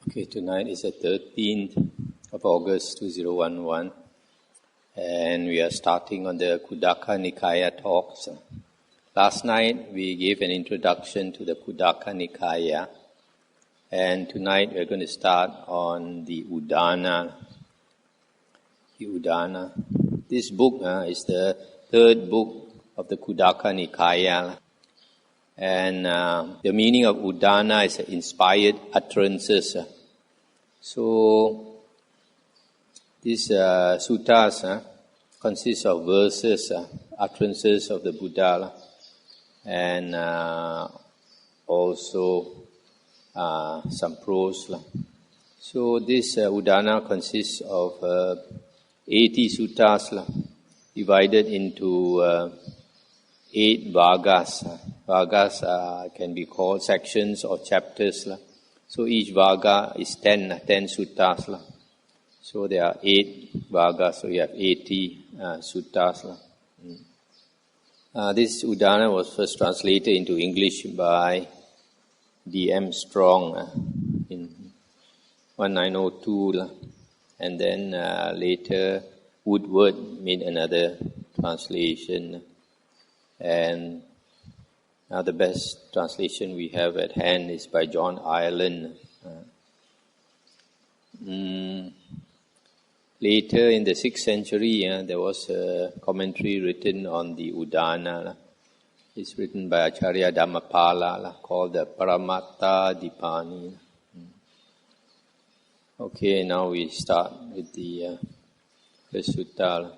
Okay, tonight is the 13th of August 2011 and we are starting on the Khuddaka Nikaya talks. Last night we gave an introduction to the Khuddaka Nikaya and tonight we are going to start on the Udana. This book is the third book of the Khuddaka Nikaya. And the meaning of Udana is inspired utterances. So, these suttas consist of verses, utterances of the Buddha, and also some prose. So, this Udana consists of 80 suttas divided into 8 vagas. Vagas can be called sections or chapters. So each vaga is 10 suttas. So there are 8 vagas, so you have 80 suttas. This Udana was first translated into English by D.M. Strong in 1902. And then later Woodward made another translation. And now the best translation we have at hand is by John Ireland. Later in the 6th century, there was a commentary written on the Udana. It's written by Acharya Dhammapala called the Paramatta Dipani. Okay, now we start with the first sutta.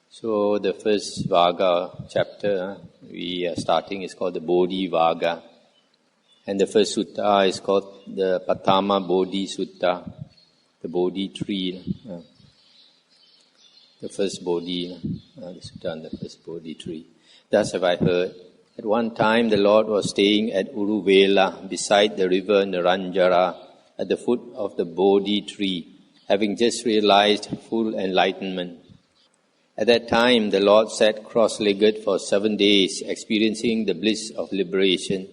So the first Vaga chapter we are starting is called the Bodhi Vaga. And the first sutta is called the Patama Bodhi Sutta, the Bodhi tree. The first Bodhi, the sutta on the first Bodhi tree. Thus have I heard. At one time the Lord was staying at Uruvela beside the river Naranjara at the foot of the Bodhi tree, having just realized full enlightenment. At that time, the Lord sat cross-legged for 7 days, experiencing the bliss of liberation.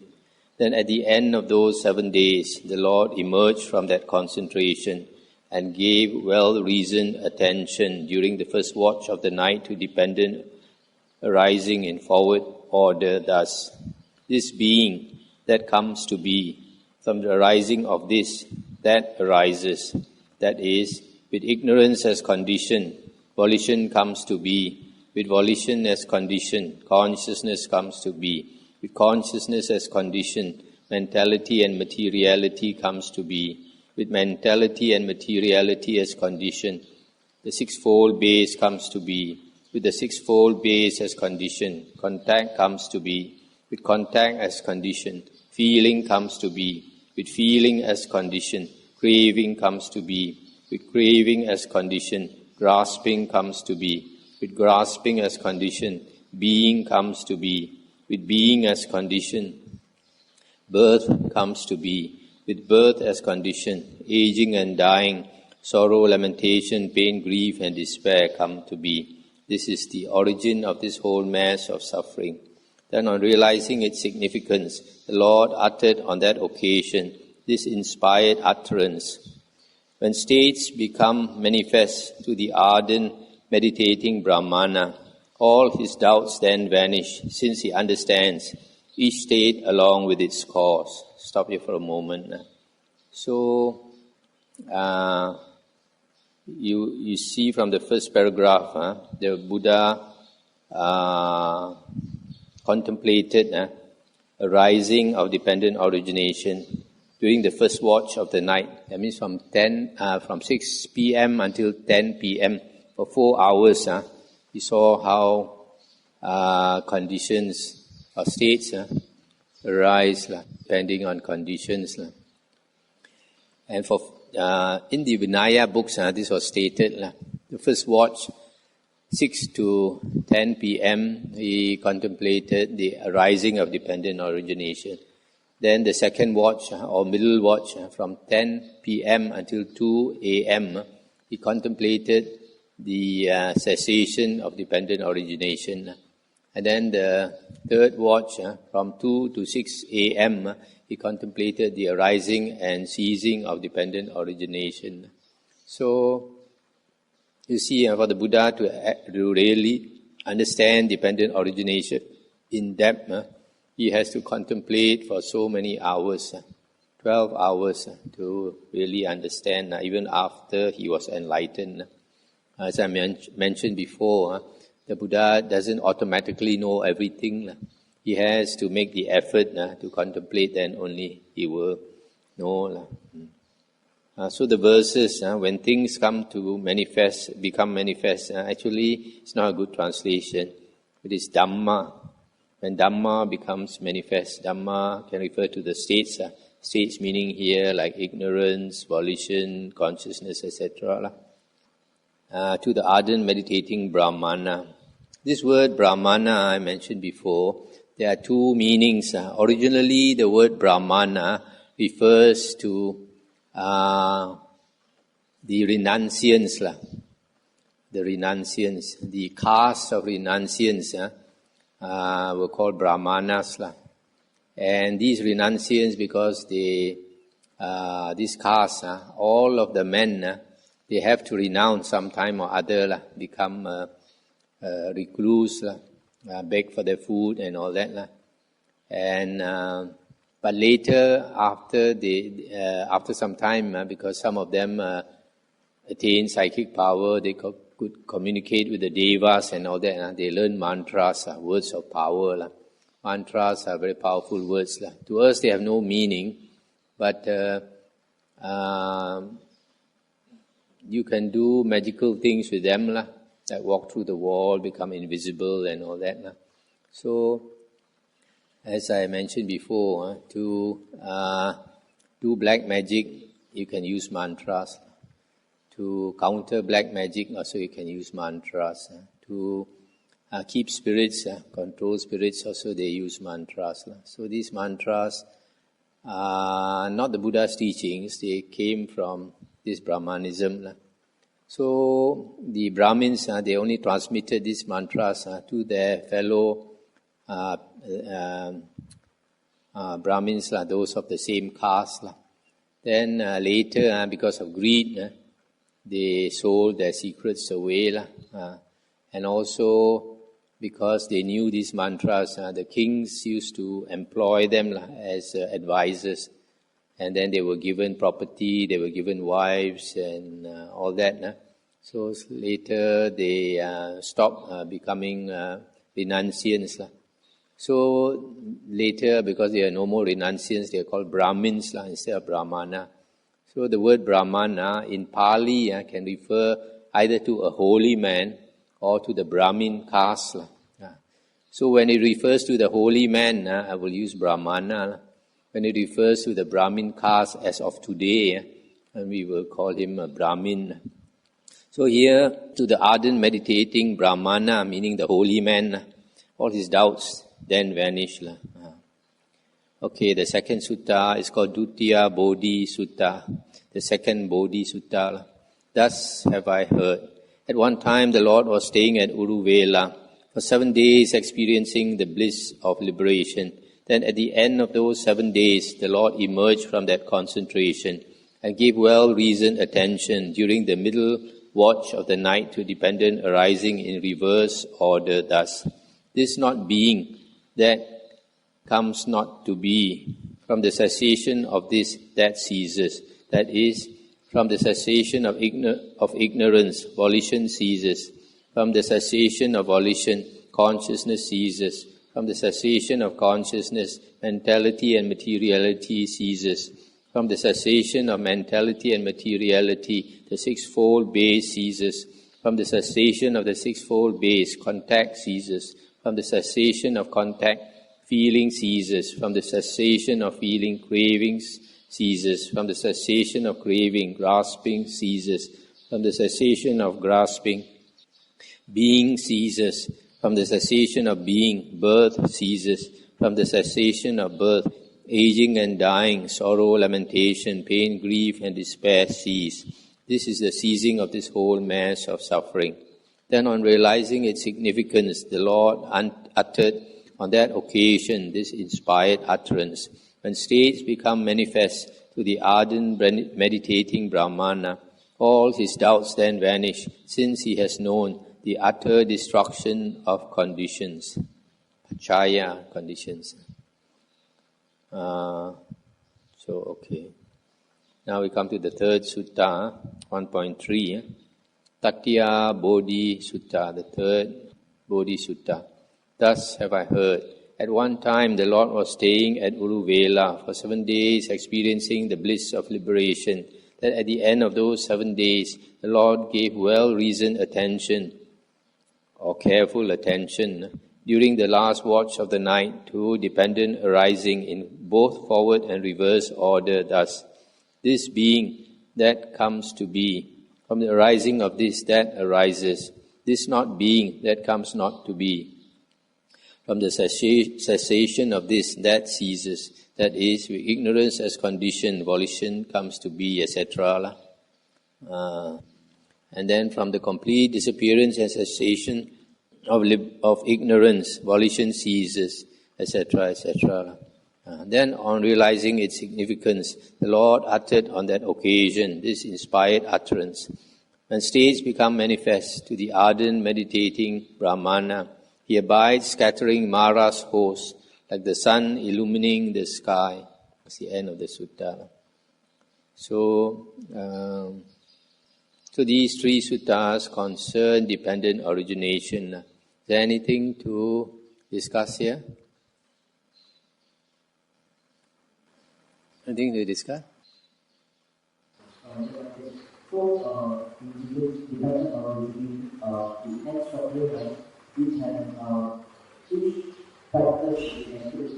Then at the end of those 7 days, the Lord emerged from that concentration and gave well-reasoned attention during the first watch of the night to dependent arising in forward order thus. This being that comes to be, from the arising of this, that arises, that is, with ignorance as condition, volition comes to be. With volition as condition, consciousness comes to be. With consciousness as condition, mentality and materiality comes to be. With mentality and materiality as condition, the sixfold base comes to be. With the sixfold base as condition, contact comes to be. With contact as condition, feeling comes to be. With feeling as condition, craving comes to be. With craving as condition, grasping comes to be. With grasping as condition, being comes to be. With being as condition, birth comes to be. With birth as condition, aging and dying, sorrow, lamentation, pain, grief and despair come to be. This is the origin of this whole mass of suffering. Then on realizing its significance, the Lord uttered on that occasion this inspired utterance. When states become manifest to the ardent, meditating Brahmana, all his doubts then vanish, since he understands each state along with its cause. Stop here for a moment. So, you see from the first paragraph, the Buddha contemplated a rising of dependent origination during the first watch of the night. That means from 6 p.m. until 10 p.m. for 4 hours. We saw how conditions or states arise depending on conditions. And for in the Vinaya books, this was stated. The first watch, 6 to 10 p.m., he contemplated the arising of dependent origination. Then the second watch or middle watch from 10 p.m. until 2 a.m., he contemplated the cessation of dependent origination. And then the third watch, from 2 to 6 a.m., he contemplated the arising and ceasing of dependent origination. So, you see, for the Buddha to really understand dependent origination in depth, he has to contemplate for so many hours, 12 hours, to really understand, even after he was enlightened. As I mentioned before, the Buddha doesn't automatically know everything. He has to make the effort to contemplate, then only he will know. So the verses, when things come to become manifest, actually it's not a good translation. It is Dhamma. When Dhamma becomes manifest, Dhamma can refer to the states. States meaning here like ignorance, volition, consciousness, etc. To the ardent meditating Brahmana. This word Brahmana I mentioned before, there are two meanings. Originally the word Brahmana refers to the renunciants. The renunciants, the caste of renunciants were called Brahmanas. And these renunciants, because this caste, all of the men, they have to renounce sometime or other, become recluse, beg for their food and all that. And but later, after some time, because some of them attain psychic power, they could communicate with the devas and all that. They learn mantras, words of power. Mantras are very powerful words. To us, they have no meaning, but you can do magical things with them, like walk through the wall, become invisible and all that. So, as I mentioned before, to do black magic, you can use mantras. To counter black magic, also you can use mantras. To keep spirits, control spirits, also they use mantras. So these mantras are not the Buddha's teachings, they came from this Brahmanism. So the Brahmins, they only transmitted these mantras to their fellow Brahmins, those of the same caste. Then later, because of greed, they sold their secrets away. And also, because they knew these mantras, the kings used to employ them as advisors. And then they were given property, they were given wives and all that. So later they stopped becoming renunciants. So later, because there are no more renunciants, they are called Brahmins instead of Brahmana. So the word Brahmana in Pali can refer either to a holy man or to the Brahmin caste. So when it refers to the holy man, I will use Brahmana. When it refers to the Brahmin caste as of today, we will call him a Brahmin. So here, to the ardent meditating Brahmana, meaning the holy man, all his doubts then vanish. Okay, the second sutta is called Dutiya Bodhi Sutta, the second Bodhi Sutta. Thus have I heard. At one time, the Lord was staying at Uruvela for 7 days, experiencing the bliss of liberation. Then at the end of those 7 days, the Lord emerged from that concentration and gave well-reasoned attention during the middle watch of the night to dependent arising in reverse order thus. This not being, that comes not to be. From the cessation of this, that ceases. That is, from the cessation of ignorance, volition ceases. From the cessation of volition, consciousness ceases. From the cessation of consciousness, mentality and materiality ceases. From the cessation of mentality and materiality, the sixfold base ceases. From the cessation of the sixfold base, contact ceases. From the cessation of contact, feeling ceases. From the cessation of feeling, cravings ceases. From the cessation of craving, grasping ceases. From the cessation of grasping, being ceases. From the cessation of being, birth ceases. From the cessation of birth, aging and dying, sorrow, lamentation, pain, grief and despair cease. This is the ceasing of this whole mass of suffering. Then on realizing its significance, the Lord uttered on that occasion this inspired utterance. When states become manifest to the ardent meditating Brahmana, all his doubts then vanish, since he has known the utter destruction of conditions. Pachaya, conditions. Okay. Now we come to the third sutta, 1.3. Tatya Bodhi Sutta, the third Bodhi Sutta. Thus have I heard. At one time the Lord was staying at Uruvela for 7 days, experiencing the bliss of liberation. That at the end of those 7 days, the Lord gave well-reasoned attention, or careful attention, during the last watch of the night to dependent arising in both forward and reverse order. Thus, this being, that comes to be. From the arising of this, that arises. This not being, that comes not to be. From the cessation of this, that ceases. That is, with ignorance as condition, volition comes to be, etc. And then from the complete disappearance and cessation of ignorance, volition ceases, etc., etc. Then, on realizing its significance, the Lord uttered on that occasion this inspired utterance. When states become manifest to the ardent meditating Brahmana, he abides scattering Mara's host, like the sun illumining the sky. That's the end of the sutta. So these three suttas concern dependent origination. Is there anything to discuss here? Anything to discuss? So, in dependent origin, the next chapter, we can each factor we can put is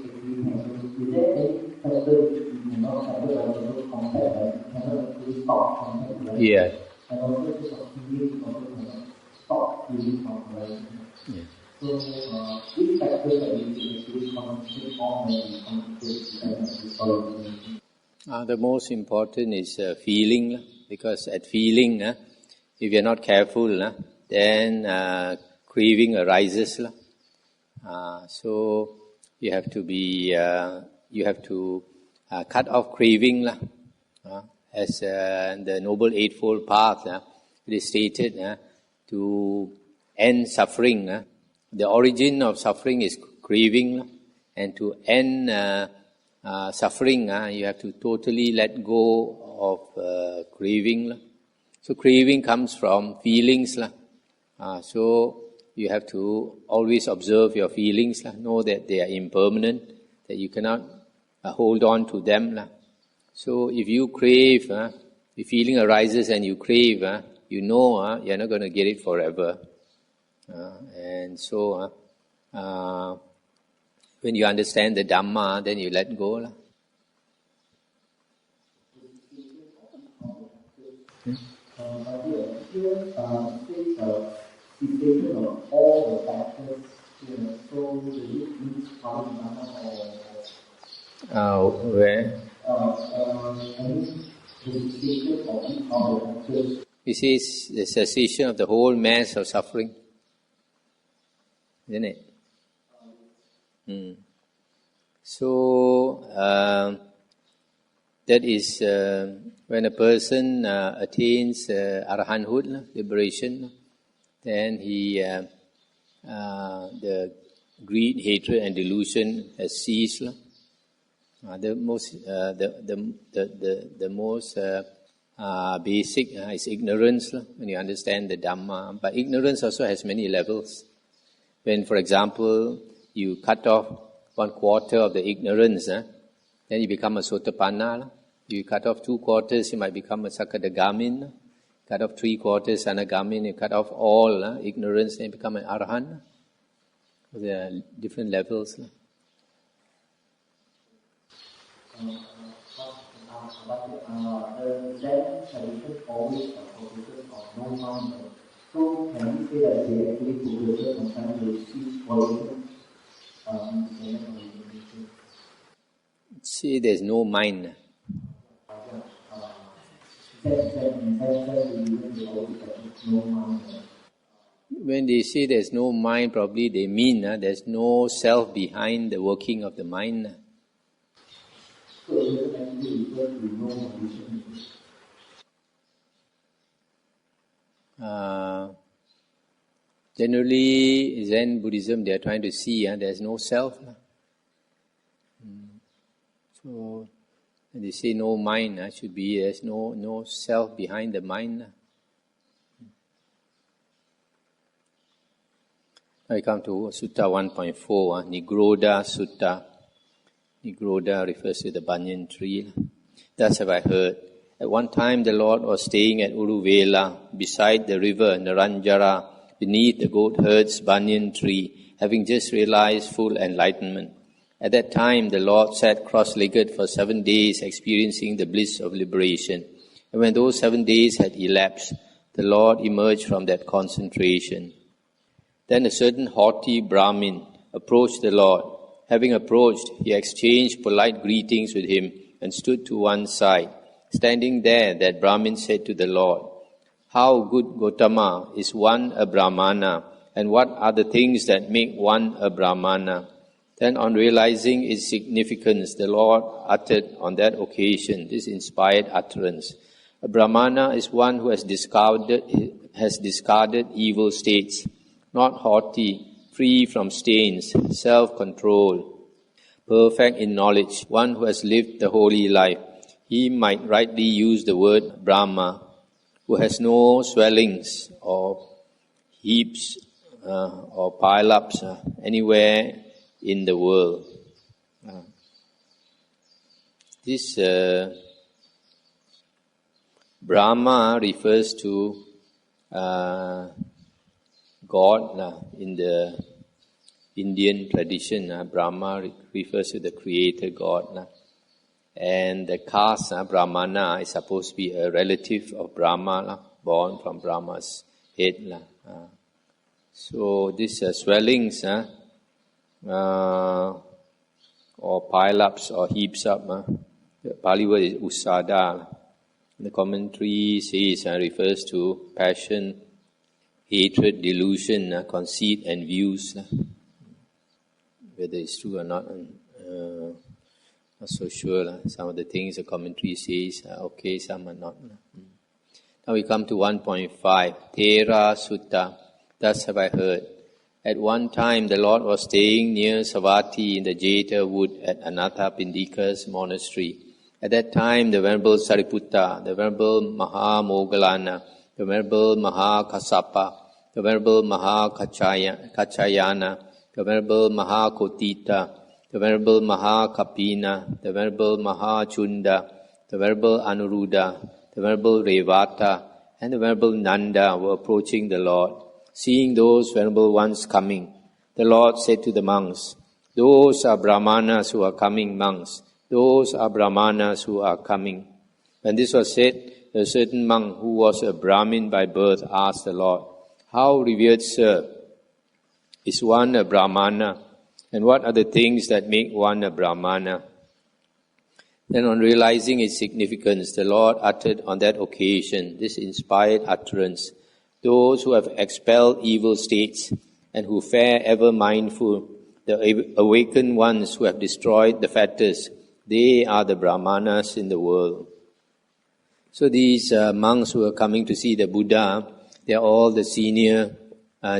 there any factor which we cannot handle or compare, right? We cannot actually stop compared, right? Yeah. And also this of feeling also cannot stop feeling comparison. Yeah. So, which factors that we can actually concentrate on when we concentrate dependent origin? The most important is feeling, because at feeling, if you're not careful, then craving arises. So you have to be, cut off craving. As the Noble Eightfold Path, it is stated to end suffering. The origin of suffering is craving, and to end suffering, you have to totally let go of craving. So craving comes from feelings. So you have to always observe your feelings. Know that they are impermanent, that you cannot hold on to them. So if you crave, if feeling arises and you crave, you know you're not going to get it forever. And so when you understand the Dhamma, then you let go. Cessation of all the factors, so the means Where? Any cessation of all the factors. This is the cessation of the whole mass of suffering, isn't it? So that is when a person attains arahanthood, liberation, then he the greed, hatred, and delusion has ceased. The most basic is ignorance. When you understand the Dhamma, but ignorance also has many levels. When, for example, you cut off 1/4 of the ignorance, then you become a Sotapanna. You cut off 2/4, you might become a Sakadagamin. Cut off 3/4, Anagamin. You cut off all ignorance, then you become an Arahant. There are different levels. The Zen tradition always focuses on no mind. So can we say that they actually focuses on trying to cease volition? See, there's no mind. When they say there's no mind, probably they mean there's no self behind the working of the mind. So it doesn't actually refer to no condition. Generally, Zen Buddhism, they are trying to see there's no self. So when they say no mind, should be there's no self behind the mind. I come to Sutta 1.4, Nigrodha Sutta. Nigrodha refers to the banyan tree. Thus have I heard. At one time the Lord was staying at Uruvela, beside the river Naranjara, beneath the goat herd's banyan tree, having just realized full enlightenment. At that time the Lord sat cross-legged for 7 days, experiencing the bliss of liberation. And when those 7 days had elapsed, the Lord emerged from that concentration. Then a certain haughty Brahmin approached the Lord. Having approached, he exchanged polite greetings with him and stood to one side. Standing there, that Brahmin said to the Lord, "How, good Gautama, is one a Brahmana, and what are the things that make one a Brahmana?" Then, on realizing its significance, the Lord uttered on that occasion this inspired utterance. A Brahmana is one who has discarded evil states, not haughty, free from stains, self-controlled, perfect in knowledge, one who has lived the holy life. He might rightly use the word Brahma, who has no swellings or heaps or pile-ups anywhere in the world. This Brahma refers to God in the Indian tradition. Brahma refers to the Creator God. And the caste, Brahmana, is supposed to be a relative of Brahma, born from Brahma's head. So these swellings or pile-ups or heaps up, the Pali word is usada. The commentary says, refers to passion, hatred, delusion, conceit and views. Whether it's true or not, not so sure. Some of the things the commentary says are okay, some are not. Now we come to 1.5, Thera Sutta. Thus have I heard. At one time the Lord was staying near Savatthi in the Jeta wood at Anathapindika's monastery. At that time the Venerable Sariputta, the Venerable Mahamoggallana, the Venerable Mahakassapa, the Venerable Mahakachayana, the Venerable Mahakotita, the Venerable Mahakapina, the Venerable Mahachunda, the Venerable Anuruddha, the Venerable Revata, and the Venerable Nanda were approaching the Lord. Seeing those Venerable ones coming, the Lord said to the monks, "Those are Brahmanas who are coming, monks. Those are Brahmanas who are coming." When this was said, a certain monk who was a Brahmin by birth asked the Lord, "How, revered sir, is one a Brahmana? And what are the things that make one a Brahmana?" Then on realizing its significance, the Lord uttered on that occasion this inspired utterance. Those who have expelled evil states and who fare ever mindful, the awakened ones who have destroyed the fetters, they are the Brahmanas in the world. So these monks who are coming to see the Buddha, they are all the senior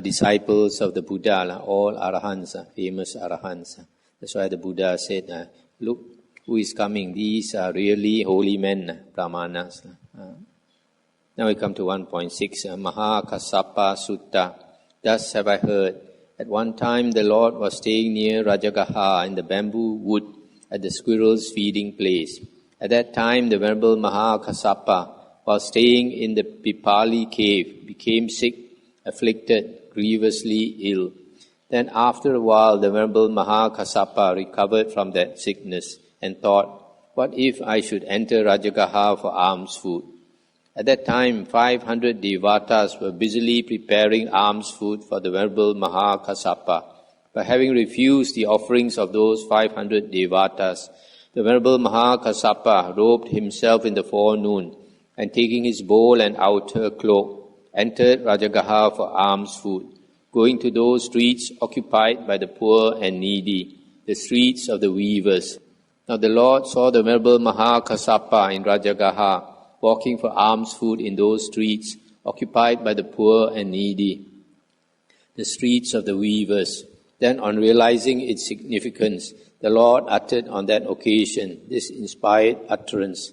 disciples of the Buddha, all Arahants, famous Arahants. That's why the Buddha said, "Look who is coming. These are really holy men, Brahmanas." Now we come to 1.6, Mahakassapa Sutta. Thus have I heard. At one time the Lord was staying near Rajagaha in the bamboo wood at the squirrel's feeding place. At that time the Venerable Mahakassapa, while staying in the Pipali cave, became sick, afflicted, grievously ill. Then after a while the Venerable Mahakassapa recovered from that sickness and thought, "What if I should enter Rajagaha for alms food?" At that time 500 Devatas were busily preparing alms food for the Venerable Mahakassapa. But having refused the offerings of those 500 Devatas, the Venerable Mahakassapa robed himself in the forenoon and taking his bowl and outer cloak, entered Rajagaha for alms food. going to those streets occupied by the poor and needy, the streets of the weavers. Now the Lord saw the Venerable Mahakassapa in Rajagaha walking for alms food in those streets occupied by the poor and needy, the streets of the weavers. Then, on realizing its significance, the Lord uttered on that occasion this inspired utterance,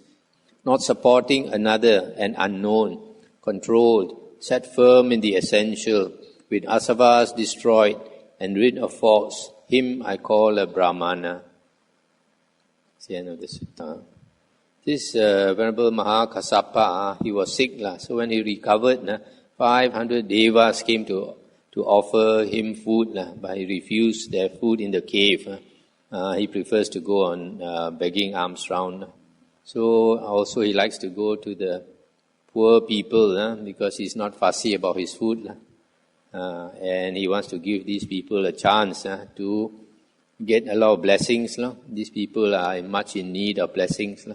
not supporting another and unknown, controlled, set firm in the essential, with asavas destroyed and rid of faults, him I call a Brahmana. That's the end of the sutta. This Venerable Mahakassapa, he was sick. So when he recovered, 500 devas came to offer him food, but he refused their food in the cave. He prefers to go on begging alms round. So also he likes to go to the poor people because he's not fussy about his food. And he wants to give these people a chance to get a lot of blessings. These people are much in need of blessings.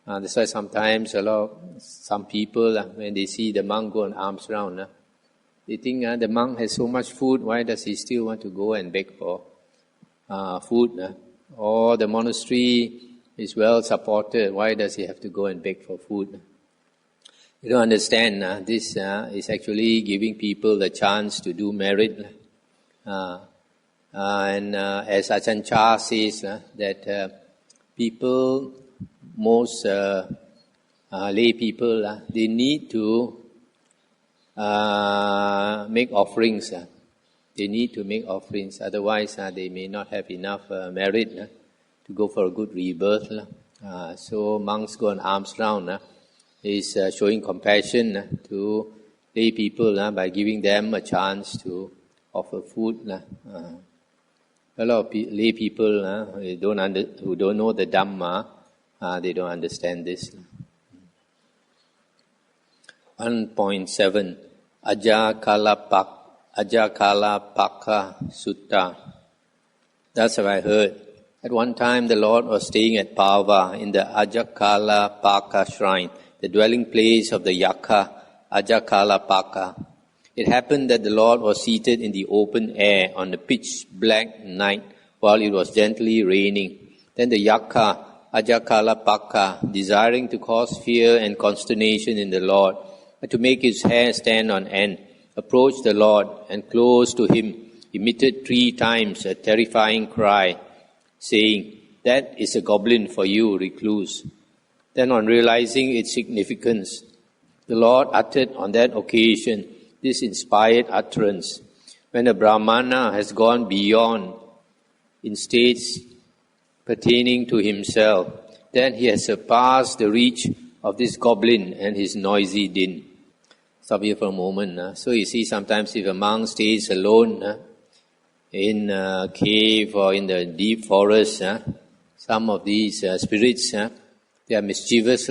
That's why sometimes some people, when they see the monk go on alms round, they think the monk has so much food, why does he still want to go and beg for food? Or the monastery is well supported, why does he have to go and beg for food? You don't understand, this is actually giving people the chance to do merit. And as Ajahn Chah says, that people, most lay people, they need to make offerings. They need to make offerings, otherwise they may not have enough merit to go for a good rebirth. So monks go on alms round is showing compassion to lay people by giving them a chance to offer food. A lot of lay people who don't know the Dhamma, they don't understand this. 1.7 Ajakalapaka Sutta. That's what I heard. At one time the Lord was staying at Pava in the Ajakalapaka shrine, the dwelling place of the Yaka Ajakalapaka. It happened that the Lord was seated in the open air on a pitch black night while it was gently raining. Then the Yaka Ajakalapaka, desiring to cause fear and consternation in the Lord, and to make his hair stand on end, approached the Lord and close to him emitted 3 times a terrifying cry, saying, "That is a goblin for you, recluse." Then on realizing its significance, the Lord uttered on that occasion this inspired utterance. When a Brahmana has gone beyond in states pertaining to himself, then he has surpassed the reach of this goblin and his noisy din. Stop here for a moment. So you see, sometimes if a monk stays alone in a cave or in the deep forest, some of these spirits, they are mischievous.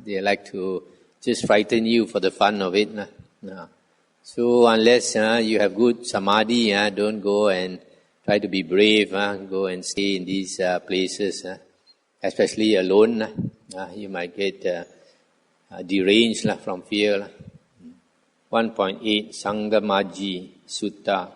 They like to just frighten you for the fun of it. So unless you have good samadhi, don't go and try to be brave, go and stay in these places, especially alone. You might get deranged from fear. 1.8 Sangamaji Sutta.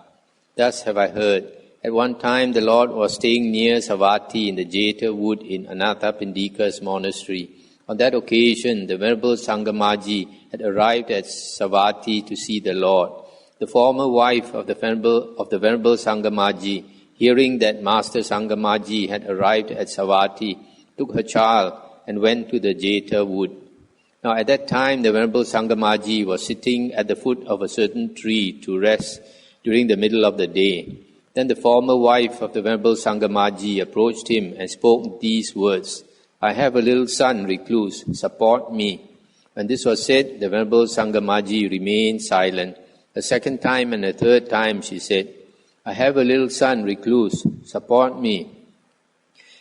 Thus have I heard. At one time the Lord was staying near Savatthi in the Jeta wood in Anathapindika's monastery. On that occasion, the Venerable Sangamaji had arrived at Savatthi to see the Lord. The former wife of the Venerable Sangamaji, hearing that Master Sangamaji had arrived at Savatthi, took her child and went to the Jeta wood. Now at that time, the Venerable Sangamaji was sitting at the foot of a certain tree to rest during the middle of the day. Then the former wife of the Venerable Sangamaji approached him and spoke these words, "I have a little son, recluse, support me." When this was said, the Venerable Sangamaji remained silent. A second time and a third time she said, "I have a little son, recluse, support me."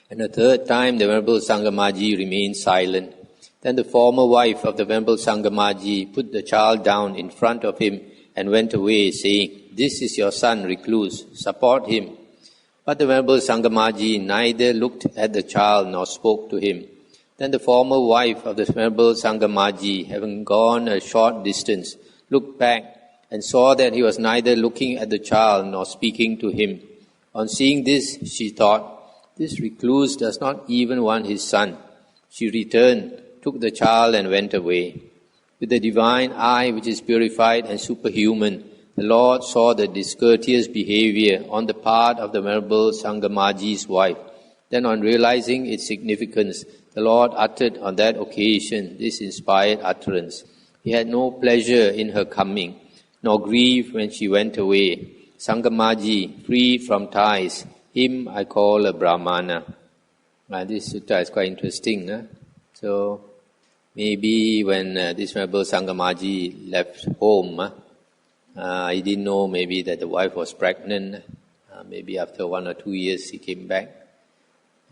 And a third time the Venerable Sangamaji remained silent. Then the former wife of the Venerable Sangamaji put the child down in front of him and went away, saying, "This is your son, recluse, support him." But the Venerable Sangamaji neither looked at the child nor spoke to him. Then the former wife of the Venerable Sangamaji, having gone a short distance, looked back and saw that he was neither looking at the child nor speaking to him. On seeing this, she thought, "This recluse does not even want his son." She returned, took the child and went away. With the divine eye which is purified and superhuman, the Lord saw the discourteous behavior on the part of the Venerable Sangamaji's wife. Then on realizing its significance, the Lord uttered on that occasion this inspired utterance. He had no pleasure in her coming, nor grief when she went away. Sangamaji, freed from ties, him I call a Brahmana. This sutta is quite interesting. So, maybe when this Venerable Sangamaji left home, he didn't know maybe that the wife was pregnant. Maybe after 1 or 2 years he came back,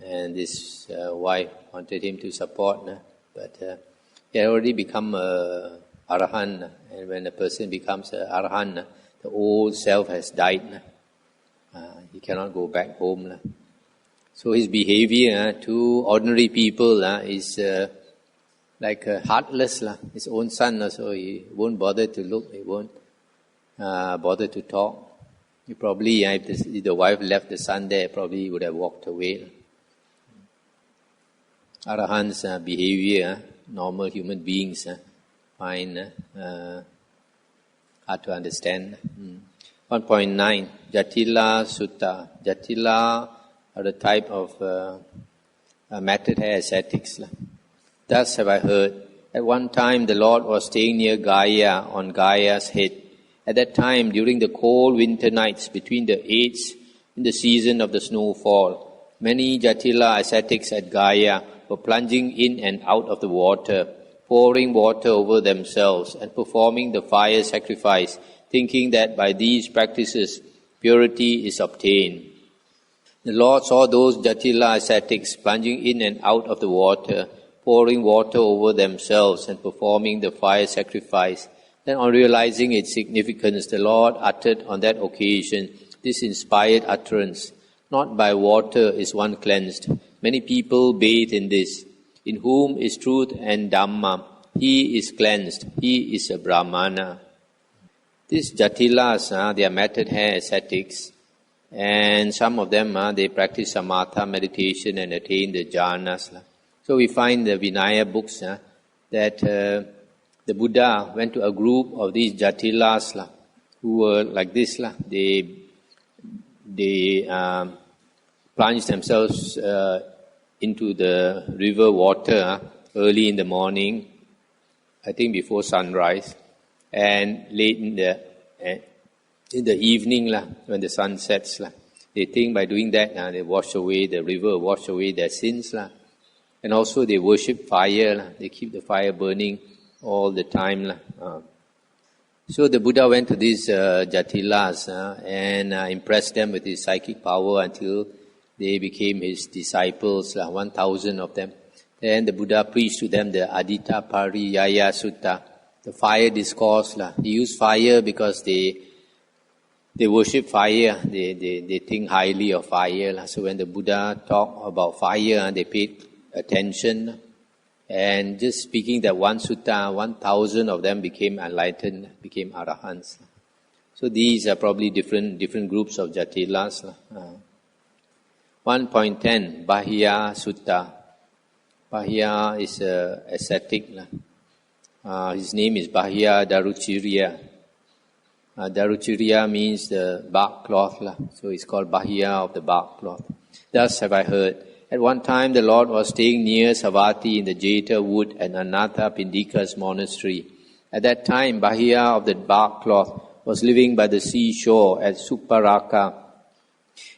and this wife wanted him to support. But he had already become a Arahant, and when a person becomes an Arahant, the old self has died. He cannot go back home. So his behavior to ordinary people is like heartless. His own son, so he won't bother to look, he won't bother to talk. He probably, if the wife left the son there, probably would have walked away. Arahant's behavior, normal human beings find hard to understand. 1.9 Jatila Sutta. Jatila are the type of matted hair ascetics. Thus have I heard. At one time the Lord was staying near Gaya on Gaya's head. At that time, during the cold winter nights between the 8ths in the season of the snowfall, many Jatila ascetics at Gaya were plunging in and out of the water, pouring water over themselves and performing the fire sacrifice, thinking that by these practices purity is obtained. The Lord saw those Jatila ascetics plunging in and out of the water, pouring water over themselves and performing the fire sacrifice. Then on realizing its significance, the Lord uttered on that occasion this inspired utterance. Not by water is one cleansed. Many people bathe in this. In whom is truth and Dhamma, he is cleansed. He is a Brahmana. These Jatilas, they are matted hair ascetics, and some of them, they practice samatha meditation and attain the jhanas. So we find the Vinaya books that the Buddha went to a group of these Jatilas who were like this. They plunged themselves into the river water early in the morning, I think before sunrise, and late in the evening when the sun sets. They think by doing that they wash away the river, wash away their sins. And also they worship fire. They keep the fire burning all the time. So the Buddha went to these Jatilas and impressed them with his psychic power until they became his disciples, 1,000 of them. Then the Buddha preached to them the Adita Pariyaya Sutta, the fire discourse. He used fire because they worship fire. They think highly of fire. So when the Buddha talked about fire, they paid attention. And just speaking that one sutta, 1,000 of them became enlightened, became arahants. So these are probably different groups of Jatilas. 1.10 Bahya Sutta. Bahya is a ascetic. His name is Bahya Daruchirya. Daruchirya means the bark cloth. So it's called Bahya of the bark cloth. Thus have I heard. At one time the Lord was staying near Savatthi in the Jeta wood at Anatha Pindika's monastery. At that time Bahya of the bark cloth was living by the seashore at Suparaka.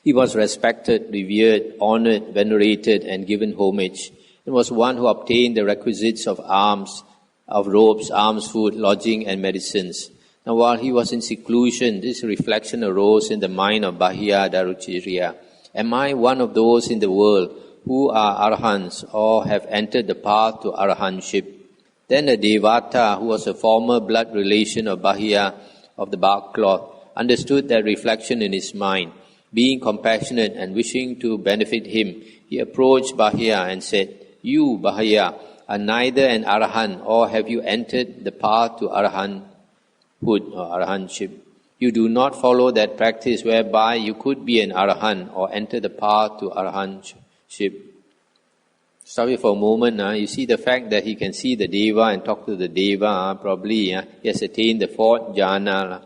He was respected, revered, honored, venerated and given homage, and was one who obtained the requisites of alms, of robes, alms, food, lodging and medicines. Now while he was in seclusion, this reflection arose in the mind of Bahya Daruchirya. Am I one of those in the world who are arahants or have entered the path to arahantship? Then a Devata, who was a former blood relation of Bahya of the bark cloth, understood that reflection in his mind. Being compassionate and wishing to benefit him, he approached Bahya and said, "You, Bahya, are neither an arahant or have you entered the path to or arahantship. You do not follow that practice whereby you could be an arahant or enter the path to arahantship. Stop here for a moment. You see the fact that he can see the deva and talk to the deva. Probably he has attained the 4th jhana.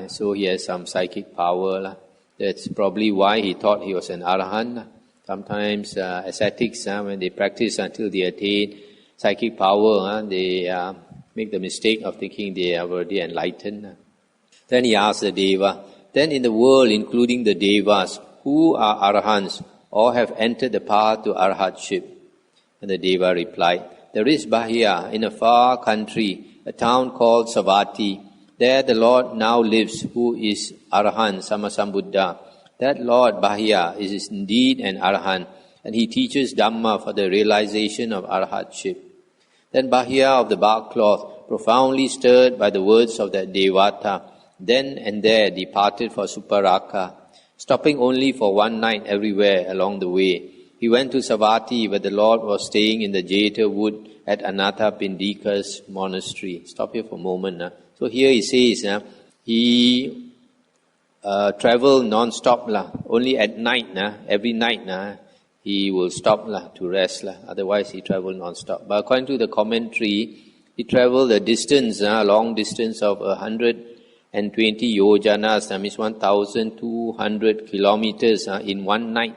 So he has some psychic power. That's probably why he thought he was an arahant. Sometimes ascetics, when they practice until they attain psychic power, they make the mistake of thinking they are already enlightened. Then he asked the deva, then in the world, including the devas, who are arahants or have entered the path to arahantship? And the deva replied, there is Bahya in a far country, a town called Savatthi. There the Lord now lives, who is Arahant Sammasambuddha. That Lord Bahya is indeed an Arahant, and he teaches Dhamma for the realization of arahantship. Then Bahya of the bark cloth, profoundly stirred by the words of that Devata, then and there departed for Suparaka, stopping only for one night everywhere along the way. He went to Savatthi, where the Lord was staying in the Jeta wood at Anathapindika's monastery. Stop here for a moment. So here he says, he traveled non-stop. Only at night, every night, he will stop to rest. Otherwise, he traveled non-stop. But according to the commentary, he traveled a distance, a long distance of 120 yojanas, that means 1,200 kilometers in one night.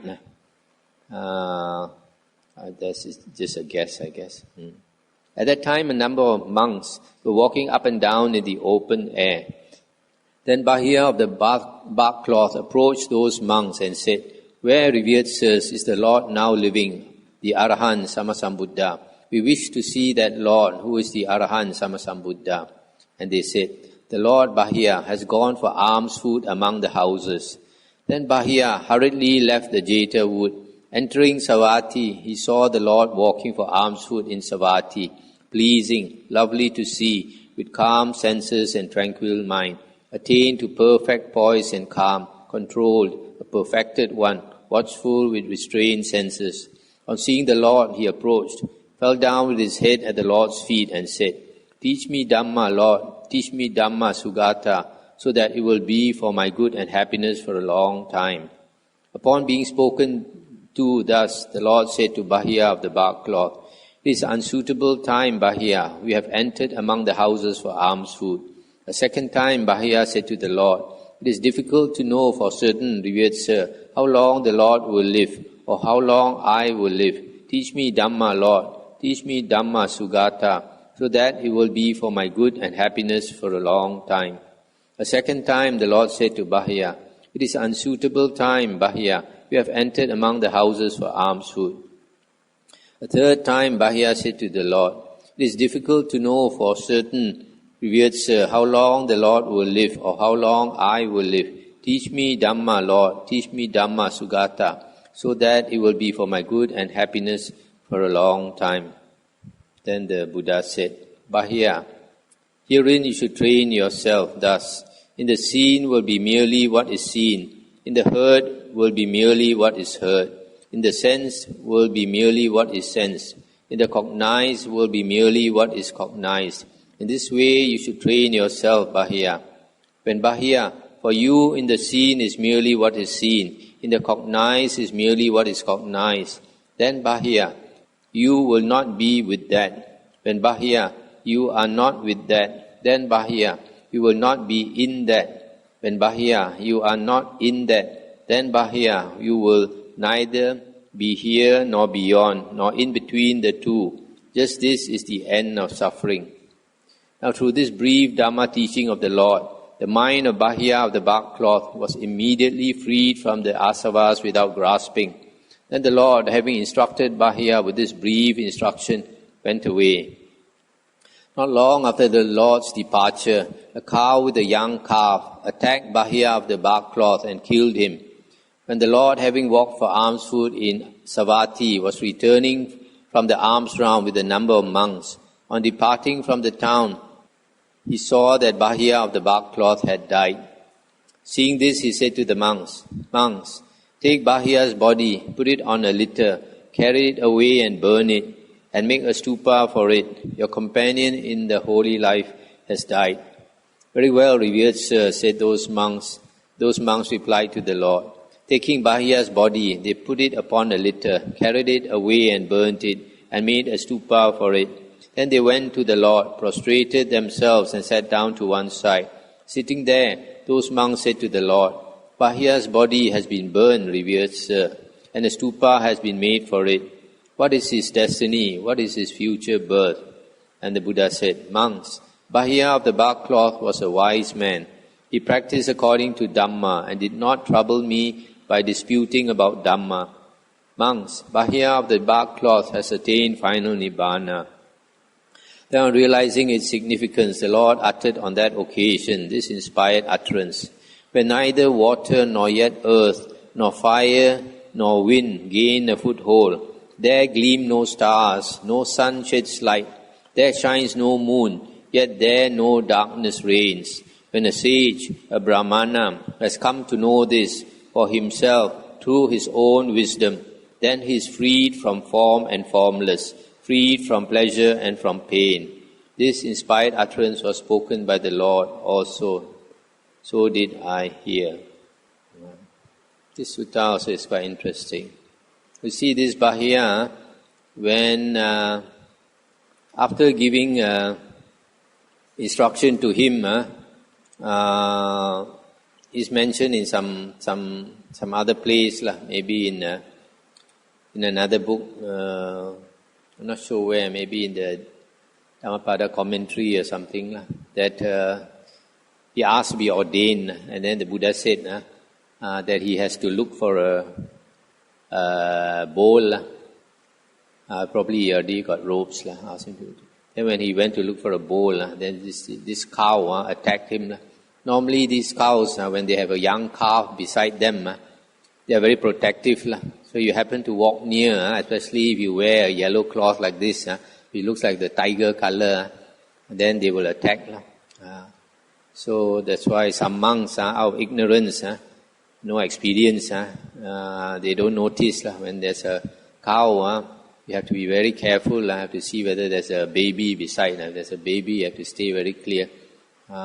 That's just a guess, I guess. At that time, a number of monks were walking up and down in the open air. Then Bahya of the bark cloth approached those monks and said, where, revered sirs, is the Lord now living, the Arahant Sammasambuddha? We wish to see that Lord, who is the Arahant Sammasambuddha. And they said, the Lord Bahya has gone for alms food among the houses. Then Bahya hurriedly left the Jeta wood. Entering Savatthi, he saw the Lord walking for alms food in Savatthi, pleasing, lovely to see, with calm senses and tranquil mind, attained to perfect poise and calm, controlled, a perfected one, watchful with restrained senses. On seeing the Lord, he approached, fell down with his head at the Lord's feet and said, teach me Dhamma, Lord, teach me Dhamma Sugata, so that it will be for my good and happiness for a long time. Upon being spoken to thus, the Lord said to Bahya of the bark cloth, it is unsuitable time, Bahya. We have entered among the houses for alms food. A second time, Bahya said to the Lord, it is difficult to know for certain, revered sir, how long the Lord will live, or how long I will live. Teach me Dhamma, Lord. Teach me Dhamma Sugata, so that it will be for my good and happiness for a long time. A second time, the Lord said to Bahya, it is unsuitable time, Bahya. We have entered among the houses for alms food. A third time, Bahya said to the Lord, it is difficult to know for certain, revered sir, how long the Lord will live, or how long I will live. Teach me Dhamma, Lord. Teach me Dhamma Sugata, so that it will be for my good and happiness for a long time. Then the Buddha said, Bahya, herein you should train yourself thus. In the seen will be merely what is seen. In the heard will be merely what is heard. In the sense will be merely what is sensed. In the cognized will be merely what is cognized. In this way you should train yourself, Bahya. When Bahya, for you in the seen is merely what is seen, in the cognized is merely what is cognized, then Bahya, you will not be with that. When Bahya, you are not with that, then Bahya, you will not be in that. When Bahya, you are not in that, then Bahya, you will neither be here nor beyond, nor in between the two. Just this is the end of suffering. Now through this brief Dhamma teaching of the Lord, the mind of Bahya of the bark cloth was immediately freed from the asavas without grasping. Then the Lord, having instructed Bahya with this brief instruction, went away. Not long after the Lord's departure, a cow with a young calf attacked Bahya of the bark cloth and killed him. When the Lord, having walked for alms food in Savatthi, was returning from the alms round with a number of monks, on departing from the town, he saw that Bahya of the bark cloth had died. Seeing this, he said to the monks, Monks, take Bahya's body, put it on a litter, carry it away and burn it, and make a stupa for it. Your companion in the holy life has died. "Very well, revered sir," said those monks. Those monks replied to the Lord. Taking Bahiya's body, they put it upon a litter, carried it away and burnt it, and made a stupa for it. Then they went to the Lord, prostrated themselves and sat down to one side. Sitting there, those monks said to the Lord, "Bahiya's body has been burned, revered sir, and a stupa has been made for it. What is his destiny? What is his future birth?" And the Buddha said, "Monks, Bahiya of the bark cloth was a wise man. He practiced according to Dhamma and did not trouble me by disputing about Dhamma. Monks, Bahiya of the bark cloth has attained final Nibbana." Then, on realizing its significance, the Lord uttered on that occasion this inspired utterance: "When neither water nor yet earth, nor fire nor wind gain a foothold, there gleam no stars, no sun sheds light, there shines no moon, yet there no darkness reigns. When a sage, a Brahmana, has come to know this for himself through his own wisdom, then he is freed from form and formless, freed from pleasure and from pain." This inspired utterance was spoken by the Lord also. So did I hear. This sutta also is quite interesting. You see, this Bahiya, when after giving instruction to him, is mentioned in some other place, maybe in another book. I'm not sure where. Maybe in the Dhammapada commentary or something. That he asked to be ordained, and then the Buddha said that he has to look for a bowl. Probably he already got robes. Asked him to. Then when he went to look for a bowl, then this cow attacked him. Normally these cows, when they have a young calf beside them, they are very protective. So you happen to walk near, especially if you wear a yellow cloth like this, it looks like the tiger color, then they will attack. So that's why some monks, out of ignorance, no experience, they don't notice when there's a cow. You have to be very careful. You have to see whether there's a baby beside. If there's a baby, you have to stay very clear.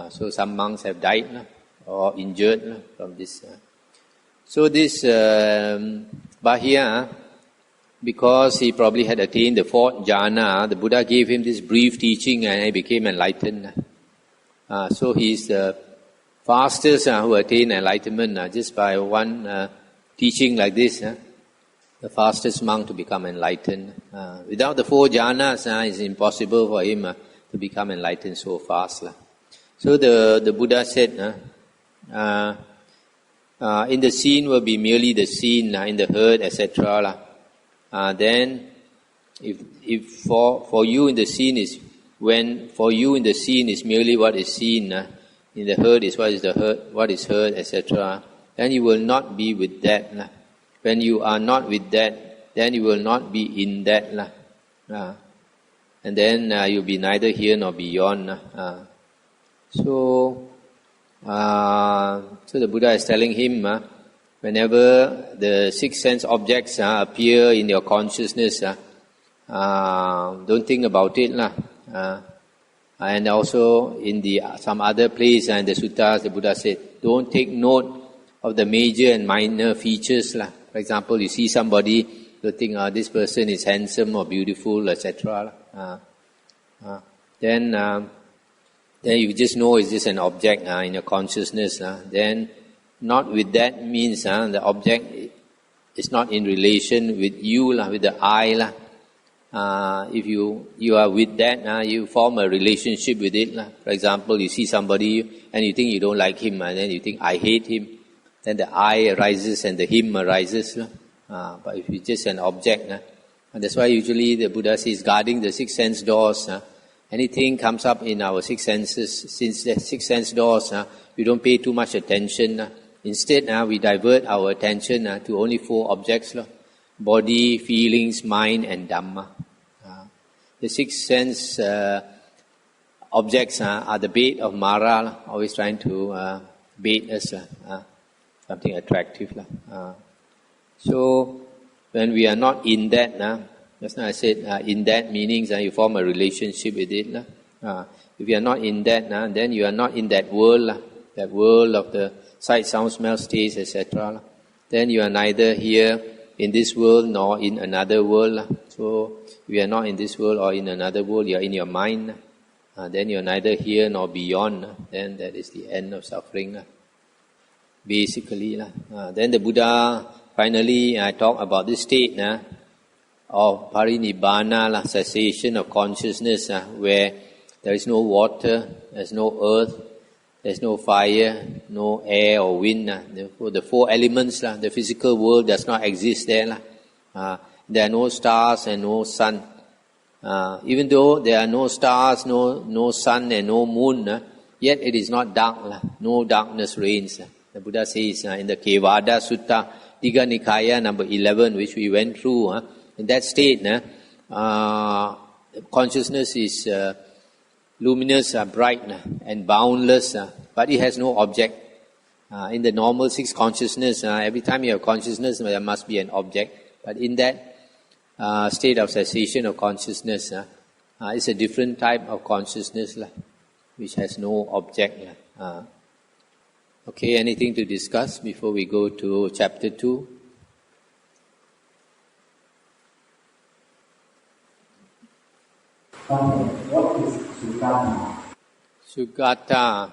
So some monks have died or injured from this. So this Bahiya, because he probably had attained the fourth jhana, the Buddha gave him this brief teaching and he became enlightened. So he's the fastest who attained enlightenment just by one teaching like this. The fastest monk to become enlightened. Without the four jhanas, it's impossible for him to become enlightened so fast. So the Buddha said, in the scene will be merely the scene, in the herd, etc. Then, if for you in the scene is merely what is seen, in the herd is what is heard, etc. Then you will not be with that. When you are not with that, then you will not be in that. And then you'll be neither here nor beyond. So the Buddha is telling him, whenever the six sense objects appear in your consciousness, don't think about it. And also in some other place in the suttas, the Buddha said, don't take note of the major and minor features. For example, you see somebody, you think, this person is handsome or beautiful, etc. Then you just know it's just an object in your consciousness. Then not with that means the object is not in relation with you, with the I. If you are with that, you form a relationship with it. For example, you see somebody and you think you don't like him, and then you think, I hate him. Then the I arises and the him arises. But if it's just an object, and that's why usually the Buddha says, guarding the six sense doors. Anything comes up in our six senses, since the six sense doors, we don't pay too much attention. Instead, we divert our attention to only four objects: body, feelings, mind, and Dhamma. The six sense objects are the bait of Mara, always trying to bait us. Something attractive. So, when we are not in that, just now I said, in that meanings, you form a relationship with it. If you are not in that, then you are not in that world of the sight, sound, smell, taste, etc. Then you are neither here in this world nor in another world. So if you are not in this world or in another world, you are in your mind. Then you are neither here nor beyond. Then that is the end of suffering. Basically. Then the Buddha finally talk about this state of parinibbana, cessation of consciousness, where there is no water, there is no earth, there is no fire, no air or wind. The four elements, the physical world does not exist there. There are no stars and no sun. Even though there are no stars, no sun and no moon, yet it is not dark. No darkness reigns. The Buddha says in the Kevada Sutta, Digha Nikaya number 11, which we went through, in that state, consciousness is luminous, bright and boundless, but it has no object. In the normal six consciousness, every time you have consciousness, there must be an object. But in that state of cessation of consciousness, it's a different type of consciousness, which has no object. Okay, anything to discuss before we go to chapter 2? What is Sugata? Sugata.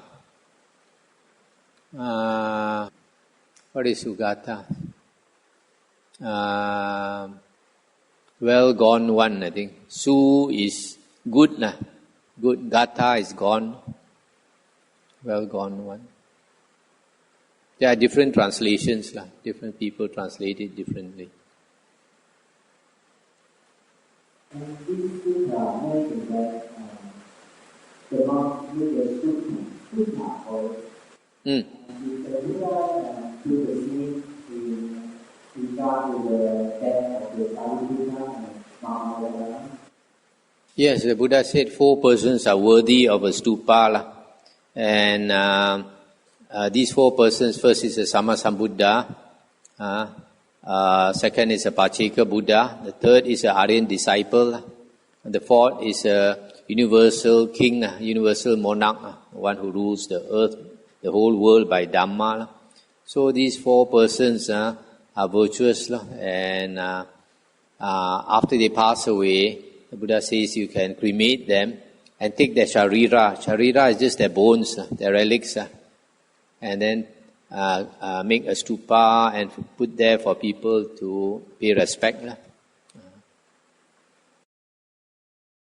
What is Sugata? Well gone one, I think. Su is good, good. Gata is gone. Well gone one. There are different translations, different people translate it differently. And these things are mentioned that the monk with the sutta or the Buddha do the same in regard to the death of the Sariputta and Mahavajana. Yes, the Buddha said 4 persons are worthy of a stupa. And these 4 persons, first is a Sammasambuddha, second is a Pacheka Buddha, the third is an Aryan disciple, and the fourth is a universal king, universal monarch, one who rules the earth, the whole world by Dhamma. So these 4 persons are virtuous, and after they pass away, the Buddha says you can cremate them and take their sharira. Sharira is just their bones, their relics, and then make a stupa and put there for people to pay respect.